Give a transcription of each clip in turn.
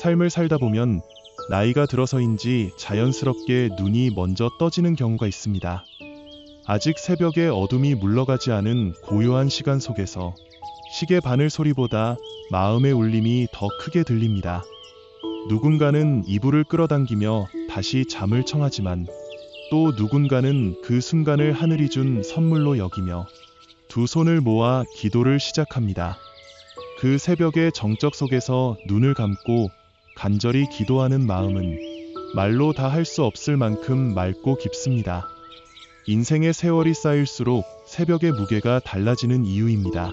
삶을 살다 보면 나이가 들어서인지 자연스럽게 눈이 먼저 떠지는 경우가 있습니다. 아직 새벽의 어둠이 물러가지 않은 고요한 시간 속에서 시계 바늘 소리보다 마음의 울림이 더 크게 들립니다. 누군가는 이불을 끌어당기며 다시 잠을 청하지만 또 누군가는 그 순간을 하늘이 준 선물로 여기며 두 손을 모아 기도를 시작합니다. 그 새벽의 정적 속에서 눈을 감고 간절히 기도하는 마음은 말로 다 할 수 없을 만큼 맑고 깊습니다. 인생의 세월이 쌓일수록 새벽의 무게가 달라지는 이유입니다.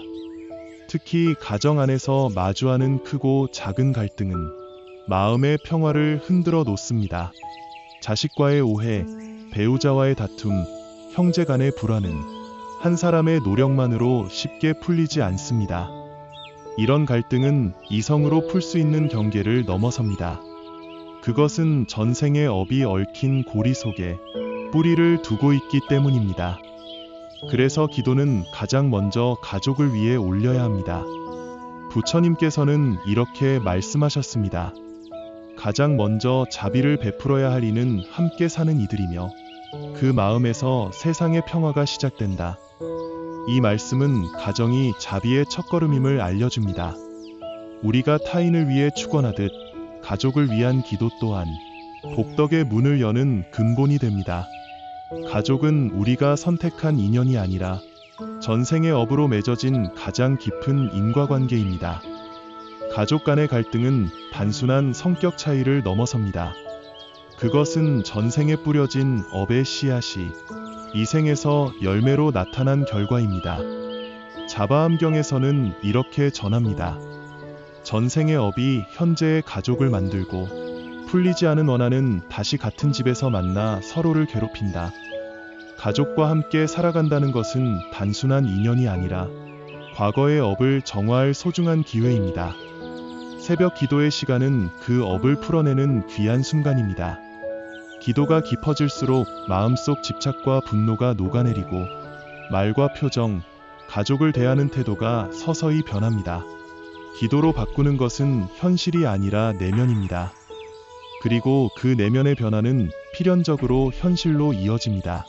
특히 가정 안에서 마주하는 크고 작은 갈등은 마음의 평화를 흔들어 놓습니다. 자식과의 오해, 배우자와의 다툼, 형제 간의 불화는 한 사람의 노력만으로 쉽게 풀리지 않습니다. 이런 갈등은 이성으로 풀 수 있는 경계를 넘어섭니다. 그것은 전생의 업이 얽힌 고리 속에 뿌리를 두고 있기 때문입니다. 그래서 기도는 가장 먼저 가족을 위해 올려야 합니다. 부처님께서는 이렇게 말씀하셨습니다. 가장 먼저 자비를 베풀어야 할 이는 함께 사는 이들이며 그 마음에서 세상의 평화가 시작된다. 이 말씀은 가정이 자비의 첫걸음임을 알려줍니다. 우리가 타인을 위해 축원하듯 가족을 위한 기도 또한 복덕의 문을 여는 근본이 됩니다. 가족은 우리가 선택한 인연이 아니라 전생의 업으로 맺어진 가장 깊은 인과관계입니다. 가족 간의 갈등은 단순한 성격 차이를 넘어섭니다. 그것은 전생에 뿌려진 업의 씨앗이 이 생에서 열매로 나타난 결과입니다. 자바암경에서는 이렇게 전합니다. 전생의 업이 현재의 가족을 만들고 풀리지 않은 원한은 다시 같은 집에서 만나 서로를 괴롭힌다. 가족과 함께 살아간다는 것은 단순한 인연이 아니라 과거의 업을 정화할 소중한 기회입니다. 새벽 기도의 시간은 그 업을 풀어내는 귀한 순간입니다. 기도가 깊어질수록 마음속 집착과 분노가 녹아내리고 말과 표정, 가족을 대하는 태도가 서서히 변합니다. 기도로 바꾸는 것은 현실이 아니라 내면입니다. 그리고 그 내면의 변화는 필연적으로 현실로 이어집니다.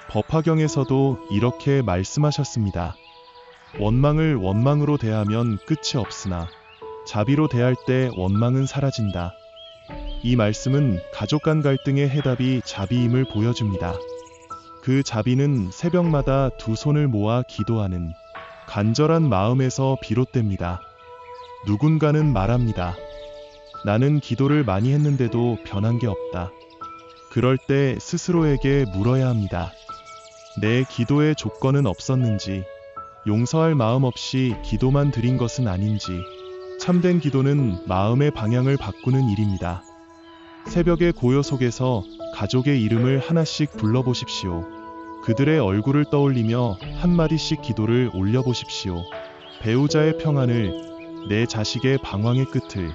법화경에서도 이렇게 말씀하셨습니다. 원망을 원망으로 대하면 끝이 없으나 자비로 대할 때 원망은 사라진다. 이 말씀은 가족 간 갈등의 해답이 자비임을 보여줍니다. 그 자비는 새벽마다 두 손을 모아 기도하는 간절한 마음에서 비롯됩니다. 누군가는 말합니다. 나는 기도를 많이 했는데도 변한 게 없다. 그럴 때 스스로에게 물어야 합니다. 내 기도의 조건은 없었는지, 용서할 마음 없이 기도만 드린 것은 아닌지. 참된 기도는 마음의 방향을 바꾸는 일입니다. 새벽의 고요 속에서 가족의 이름을 하나씩 불러보십시오. 그들의 얼굴을 떠올리며 한마디씩 기도를 올려보십시오. 배우자의 평안을, 내 자식의 방황의 끝을,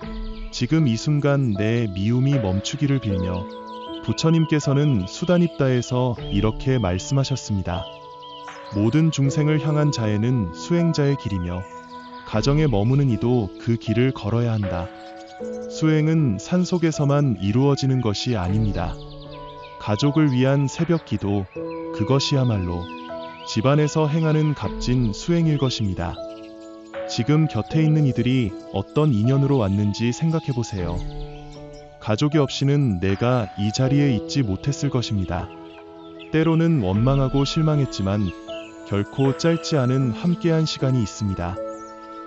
지금 이 순간 내 미움이 멈추기를 빌며 부처님께서는 수다닙다에서 이렇게 말씀하셨습니다. 모든 중생을 향한 자애는 수행자의 길이며 가정에 머무는 이도 그 길을 걸어야 한다. 수행은 산속에서만 이루어지는 것이 아닙니다. 가족을 위한 새벽 기도, 그것이야말로 집안에서 행하는 값진 수행일 것입니다. 지금 곁에 있는 이들이 어떤 인연으로 왔는지 생각해보세요. 가족이 없이는 내가 이 자리에 있지 못했을 것입니다. 때로는 원망하고 실망했지만 결코 짧지 않은 함께한 시간이 있습니다.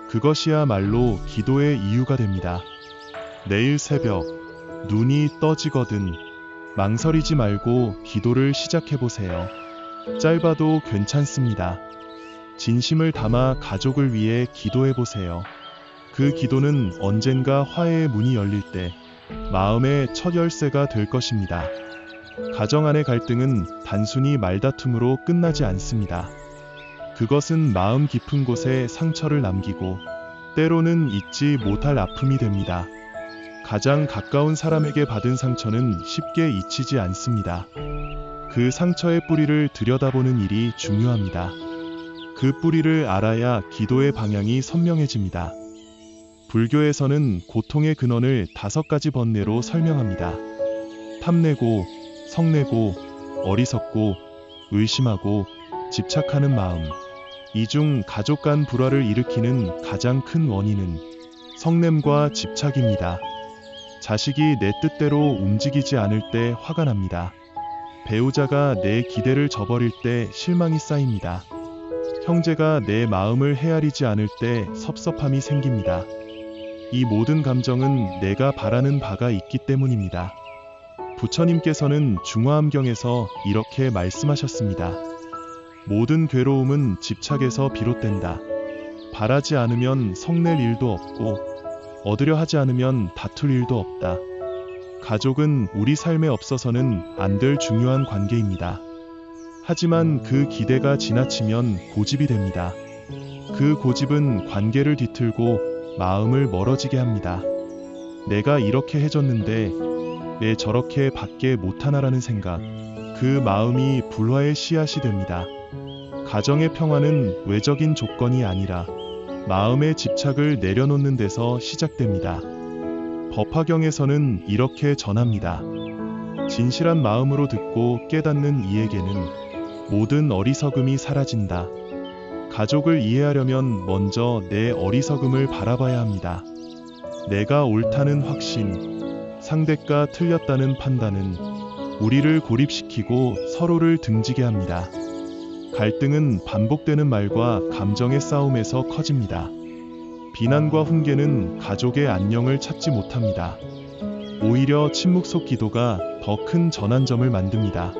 그것이야말로 기도의 이유가 됩니다. 내일 새벽 눈이 떠지거든 망설이지 말고 기도를 시작해보세요. 짧아도 괜찮습니다. 진심을 담아 가족을 위해 기도해보세요. 그 기도는 언젠가 화해의 문이 열릴 때 마음의 첫 열쇠가 될 것입니다. 가정 안의 갈등은 단순히 말다툼으로 끝나지 않습니다. 그것은 마음 깊은 곳에 상처를 남기고 때로는 잊지 못할 아픔이 됩니다. 가장 가까운 사람에게 받은 상처는 쉽게 잊히지 않습니다. 그 상처의 뿌리를 들여다보는 일이 중요합니다. 그 뿌리를 알아야 기도의 방향이 선명해집니다. 불교에서는 고통의 근원을 5가지 번뇌로 설명합니다. 탐내고, 성내고, 어리석고, 의심하고, 집착하는 마음. 이 중 가족 간 불화를 일으키는 가장 큰 원인은 성냄과 집착입니다. 자식이 내 뜻대로 움직이지 않을 때 화가 납니다. 배우자가 내 기대를 저버릴 때 실망이 쌓입니다. 형제가 내 마음을 헤아리지 않을 때 섭섭함이 생깁니다. 이 모든 감정은 내가 바라는 바가 있기 때문입니다. 부처님께서는 중화암경에서 이렇게 말씀하셨습니다. 모든 괴로움은 집착에서 비롯된다. 바라지 않으면 성낼 일도 없고 얻으려 하지 않으면 다툴 일도 없다. 가족은 우리 삶에 없어서는 안 될 중요한 관계입니다. 하지만 그 기대가 지나치면 고집이 됩니다. 그 고집은 관계를 뒤틀고 마음을 멀어지게 합니다. 내가 이렇게 해줬는데 왜 저렇게 밖에 못하나라는 생각, 그 마음이 불화의 씨앗이 됩니다. 가정의 평화는 외적인 조건이 아니라 마음의 집착을 내려놓는 데서 시작됩니다. 법화경에서는 이렇게 전합니다. 진실한 마음으로 듣고 깨닫는 이에게는 모든 어리석음이 사라진다. 가족을 이해하려면 먼저 내 어리석음을 바라봐야 합니다. 내가 옳다는 확신, 상대가 틀렸다는 판단은 우리를 고립시키고 서로를 등지게 합니다. 갈등은 반복되는 말과 감정의 싸움에서 커집니다. 비난과 훈계는 가족의 안녕을 찾지 못합니다. 오히려 침묵 속 기도가 더 큰 전환점을 만듭니다.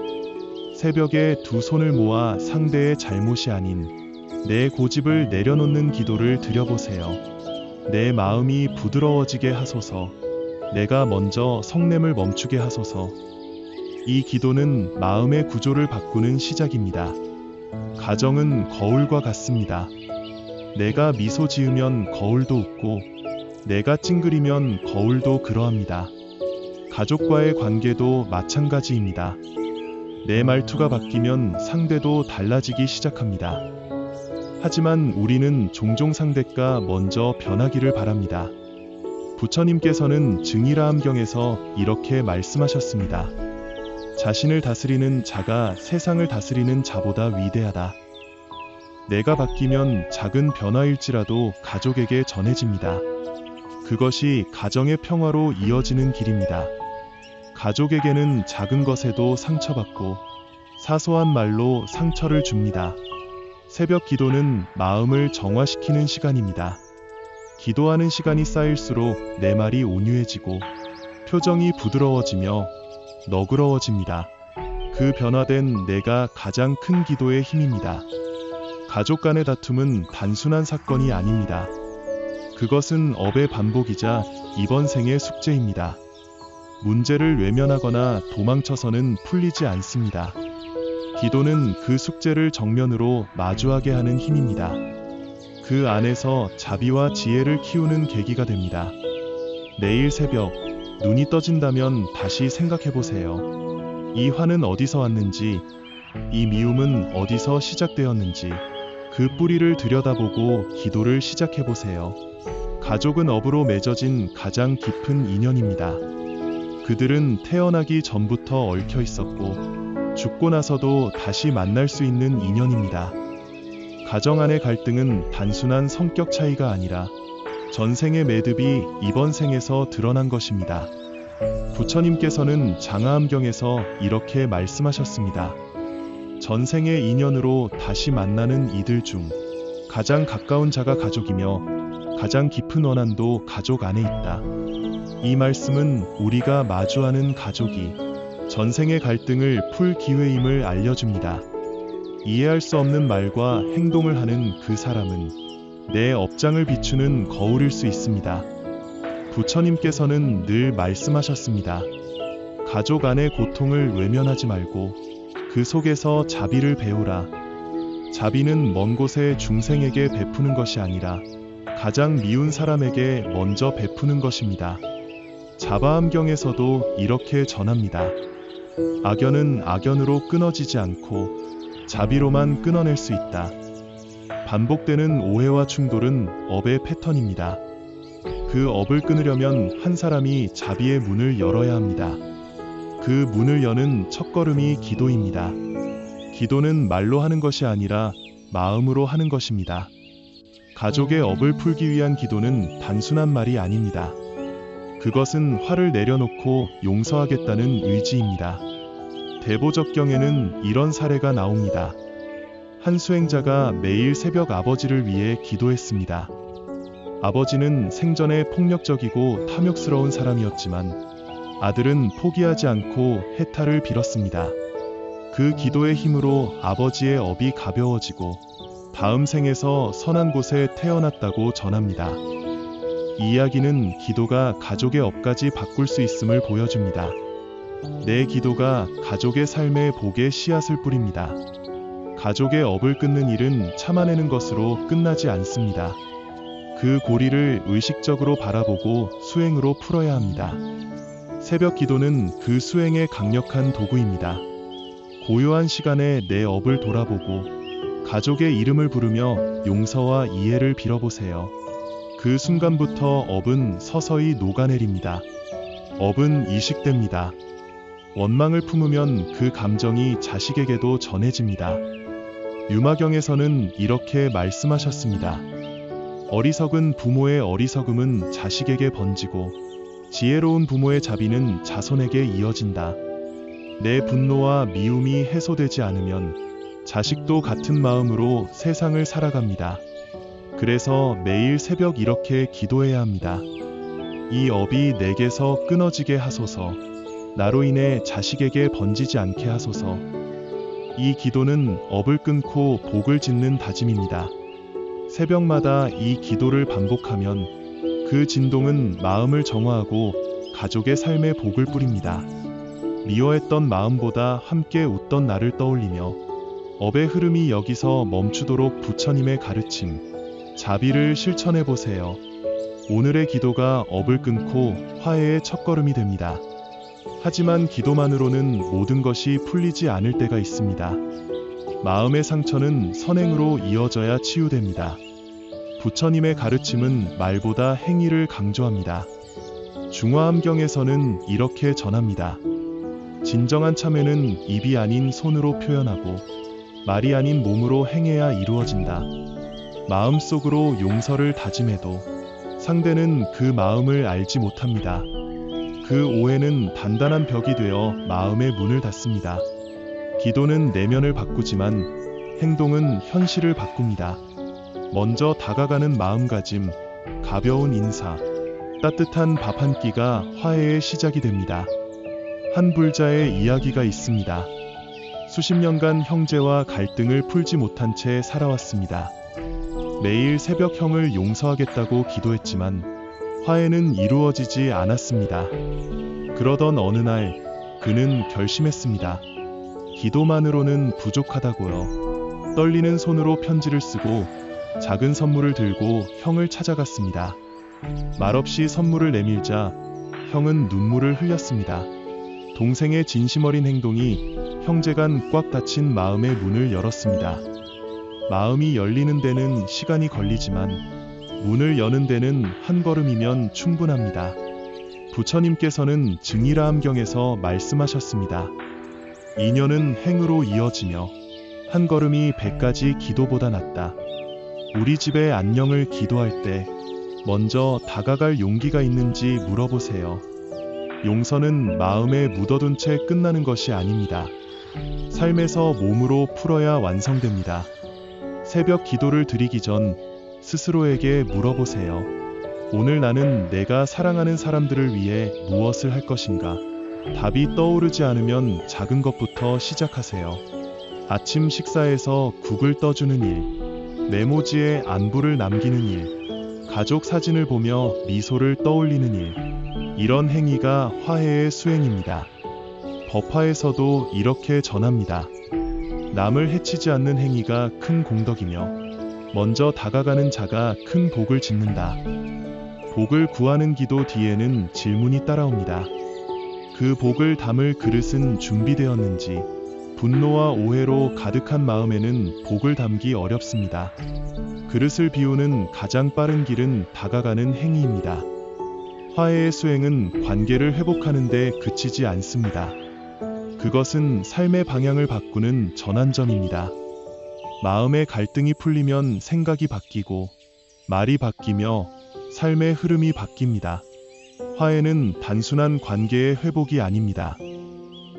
새벽에 두 손을 모아 상대의 잘못이 아닌 내 고집을 내려놓는 기도를 드려보세요. 내 마음이 부드러워지게 하소서. 내가 먼저 성냄을 멈추게 하소서. 이 기도는 마음의 구조를 바꾸는 시작입니다. 가정은 거울과 같습니다. 내가 미소 지으면 거울도 웃고 내가 찡그리면 거울도 그러합니다. 가족과의 관계도 마찬가지입니다. 내 말투가 바뀌면 상대도 달라지기 시작합니다. 하지만 우리는 종종 상대가 먼저 변하기를 바랍니다. 부처님께서는 증일아함경에서 이렇게 말씀하셨습니다. 자신을 다스리는 자가 세상을 다스리는 자보다 위대하다. 내가 바뀌면 작은 변화일지라도 가족에게 전해집니다. 그것이 가정의 평화로 이어지는 길입니다. 가족에게는 작은 것에도 상처받고 사소한 말로 상처를 줍니다. 새벽 기도는 마음을 정화시키는 시간입니다. 기도하는 시간이 쌓일수록 내 말이 온유해지고 표정이 부드러워지며 너그러워집니다. 그 변화된 내가 가장 큰 기도의 힘입니다. 가족 간의 다툼은 단순한 사건이 아닙니다. 그것은 업의 반복이자 이번 생의 숙제입니다. 문제를 외면하거나 도망쳐서는 풀리지 않습니다. 기도는 그 숙제를 정면으로 마주하게 하는 힘입니다. 그 안에서 자비와 지혜를 키우는 계기가 됩니다. 내일 새벽 눈이 떠진다면 다시 생각해보세요. 이 화는 어디서 왔는지, 이 미움은 어디서 시작되었는지 그 뿌리를 들여다보고 기도를 시작해보세요. 가족은 업으로 맺어진 가장 깊은 인연입니다. 그들은 태어나기 전부터 얽혀 있었고 죽고 나서도 다시 만날 수 있는 인연입니다. 가정 안의 갈등은 단순한 성격 차이가 아니라 전생의 매듭이 이번 생에서 드러난 것입니다. 부처님께서는 장하암경에서 이렇게 말씀하셨습니다. 전생의 인연으로 다시 만나는 이들 중 가장 가까운 자가 가족이며 가장 깊은 원한도 가족 안에 있다. 이 말씀은 우리가 마주하는 가족이 전생의 갈등을 풀 기회임을 알려줍니다. 이해할 수 없는 말과 행동을 하는 그 사람은 내 업장을 비추는 거울일 수 있습니다. 부처님께서는 늘 말씀하셨습니다. 가족 안의 고통을 외면하지 말고 그 속에서 자비를 배우라. 자비는 먼 곳의 중생에게 베푸는 것이 아니라 가장 미운 사람에게 먼저 베푸는 것입니다. 자바암경에서도 이렇게 전합니다. 악연은 악연으로 끊어지지 않고 자비로만 끊어낼 수 있다. 반복되는 오해와 충돌은 업의 패턴입니다. 그 업을 끊으려면 한 사람이 자비의 문을 열어야 합니다. 그 문을 여는 첫걸음이 기도입니다. 기도는 말로 하는 것이 아니라 마음으로 하는 것입니다. 가족의 업을 풀기 위한 기도는 단순한 말이 아닙니다. 그것은 화를 내려놓고 용서하겠다는 의지입니다. 대보적경에는 이런 사례가 나옵니다. 한 수행자가 매일 새벽 아버지를 위해 기도했습니다. 아버지는 생전에 폭력적이고 탐욕스러운 사람이었지만 아들은 포기하지 않고 해탈을 빌었습니다. 그 기도의 힘으로 아버지의 업이 가벼워지고 다음 생에서 선한 곳에 태어났다고 전합니다. 이 이야기는 기도가 가족의 업까지 바꿀 수 있음을 보여줍니다. 내 기도가 가족의 삶의 복의 씨앗을 뿌립니다. 가족의 업을 끊는 일은 참아내는 것으로 끝나지 않습니다. 그 고리를 의식적으로 바라보고 수행으로 풀어야 합니다. 새벽 기도는 그 수행의 강력한 도구입니다. 고요한 시간에 내 업을 돌아보고 가족의 이름을 부르며 용서와 이해를 빌어보세요. 그 순간부터 업은 서서히 녹아내립니다. 업은 이식됩니다. 원망을 품으면 그 감정이 자식에게도 전해집니다. 유마경에서는 이렇게 말씀하셨습니다. 어리석은 부모의 어리석음은 자식에게 번지고 지혜로운 부모의 자비는 자손에게 이어진다. 내 분노와 미움이 해소되지 않으면 자식도 같은 마음으로 세상을 살아갑니다. 그래서 매일 새벽 이렇게 기도해야 합니다. 이 업이 내게서 끊어지게 하소서. 나로 인해 자식에게 번지지 않게 하소서. 이 기도는 업을 끊고 복을 짓는 다짐입니다. 새벽마다 이 기도를 반복하면 그 진동은 마음을 정화하고 가족의 삶에 복을 뿌립니다. 미워했던 마음보다 함께 웃던 나를 떠올리며 업의 흐름이 여기서 멈추도록 부처님의 가르침, 자비를 실천해 보세요. 오늘의 기도가 업을 끊고 화해의 첫걸음이 됩니다. 하지만 기도만으로는 모든 것이 풀리지 않을 때가 있습니다. 마음의 상처는 선행으로 이어져야 치유됩니다. 부처님의 가르침은 말보다 행위를 강조합니다. 중화암경에서는 이렇게 전합니다. 진정한 참회는 입이 아닌 손으로 표현하고 말이 아닌 몸으로 행해야 이루어진다. 마음속으로 용서를 다짐해도 상대는 그 마음을 알지 못합니다. 그 오해는 단단한 벽이 되어 마음의 문을 닫습니다. 기도는 내면을 바꾸지만 행동은 현실을 바꿉니다. 먼저 다가가는 마음가짐, 가벼운 인사, 따뜻한 밥 한 끼가 화해의 시작이 됩니다. 한 불자의 이야기가 있습니다. 수십 년간 형제와 갈등을 풀지 못한 채 살아왔습니다. 매일 새벽 형을 용서하겠다고 기도했지만 화해는 이루어지지 않았습니다. 그러던 어느 날 그는 결심했습니다. 기도만으로는 부족하다고요. 떨리는 손으로 편지를 쓰고 작은 선물을 들고 형을 찾아갔습니다. 말없이 선물을 내밀자 형은 눈물을 흘렸습니다. 동생의 진심 어린 행동이 형제 간 꽉 닫힌 마음의 문을 열었습니다. 마음이 열리는 데는 시간이 걸리지만 문을 여는 데는 한 걸음이면 충분합니다. 부처님께서는 증일아함경에서 말씀하셨습니다. 인연은 행으로 이어지며 한 걸음이 100가지 기도보다 낫다. 우리 집의 안녕을 기도할 때 먼저 다가갈 용기가 있는지 물어보세요. 용서는 마음에 묻어둔 채 끝나는 것이 아닙니다. 삶에서 몸으로 풀어야 완성됩니다. 새벽 기도를 드리기 전 스스로에게 물어보세요. 오늘 나는 내가 사랑하는 사람들을 위해 무엇을 할 것인가? 답이 떠오르지 않으면 작은 것부터 시작하세요. 아침 식사에서 국을 떠주는 일, 메모지에 안부를 남기는 일, 가족 사진을 보며 미소를 떠올리는 일, 이런 행위가 화해의 수행입니다. 법화에서도 이렇게 전합니다. 남을 해치지 않는 행위가 큰 공덕이며 먼저 다가가는 자가 큰 복을 짓는다. 복을 구하는 기도 뒤에는 질문이 따라옵니다. 그 복을 담을 그릇은 준비되었는지, 분노와 오해로 가득한 마음에는 복을 담기 어렵습니다. 그릇을 비우는 가장 빠른 길은 다가가는 행위입니다. 화해의 수행은 관계를 회복하는 데 그치지 않습니다. 그것은 삶의 방향을 바꾸는 전환점입니다. 마음의 갈등이 풀리면 생각이 바뀌고 말이 바뀌며 삶의 흐름이 바뀝니다. 화해는 단순한 관계의 회복이 아닙니다.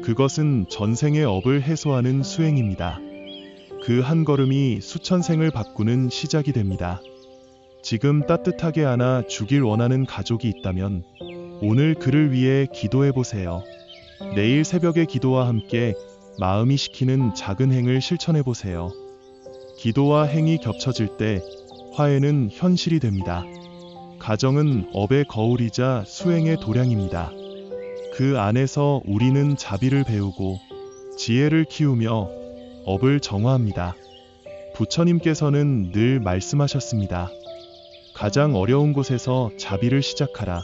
그것은 전생의 업을 해소하는 수행입니다. 그 한 걸음이 수천 생을 바꾸는 시작이 됩니다. 지금 따뜻하게 안아 주길 원하는 가족이 있다면 오늘 그를 위해 기도해 보세요. 내일 새벽의 기도와 함께 마음이 시키는 작은 행을 실천해 보세요. 기도와 행이 겹쳐질 때 화해는 현실이 됩니다. 가정은 업의 거울이자 수행의 도량입니다. 그 안에서 우리는 자비를 배우고 지혜를 키우며 업을 정화합니다. 부처님께서는 늘 말씀하셨습니다. 가장 어려운 곳에서 자비를 시작하라.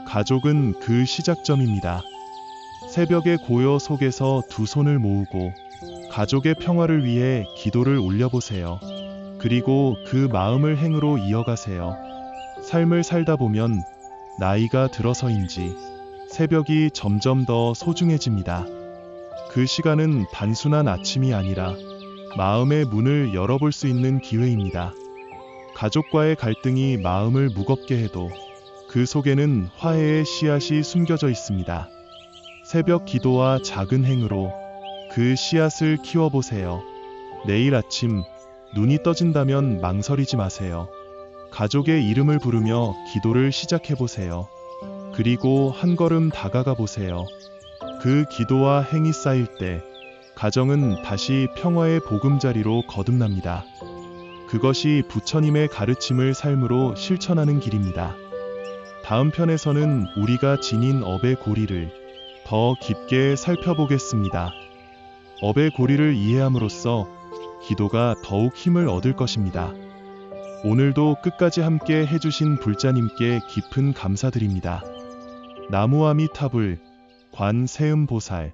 가족은 그 시작점입니다. 새벽의 고요 속에서 두 손을 모으고 가족의 평화를 위해 기도를 올려보세요. 그리고 그 마음을 행으로 이어가세요. 삶을 살다 보면 나이가 들어서인지 새벽이 점점 더 소중해집니다. 그 시간은 단순한 아침이 아니라 마음의 문을 열어볼 수 있는 기회입니다. 가족과의 갈등이 마음을 무겁게 해도 그 속에는 화해의 씨앗이 숨겨져 있습니다. 새벽 기도와 작은 행으로 그 씨앗을 키워보세요. 내일 아침 눈이 떠진다면 망설이지 마세요. 가족의 이름을 부르며 기도를 시작해보세요. 그리고 한 걸음 다가가 보세요. 그 기도와 행이 쌓일 때 가정은 다시 평화의 보금자리로 거듭납니다. 그것이 부처님의 가르침을 삶으로 실천하는 길입니다. 다음 편에서는 우리가 지닌 업의 고리를 더 깊게 살펴보겠습니다. 업의 고리를 이해함으로써 기도가 더욱 힘을 얻을 것입니다. 오늘도 끝까지 함께 해주신 불자님께 깊은 감사드립니다. 나무아미타불 관세음보살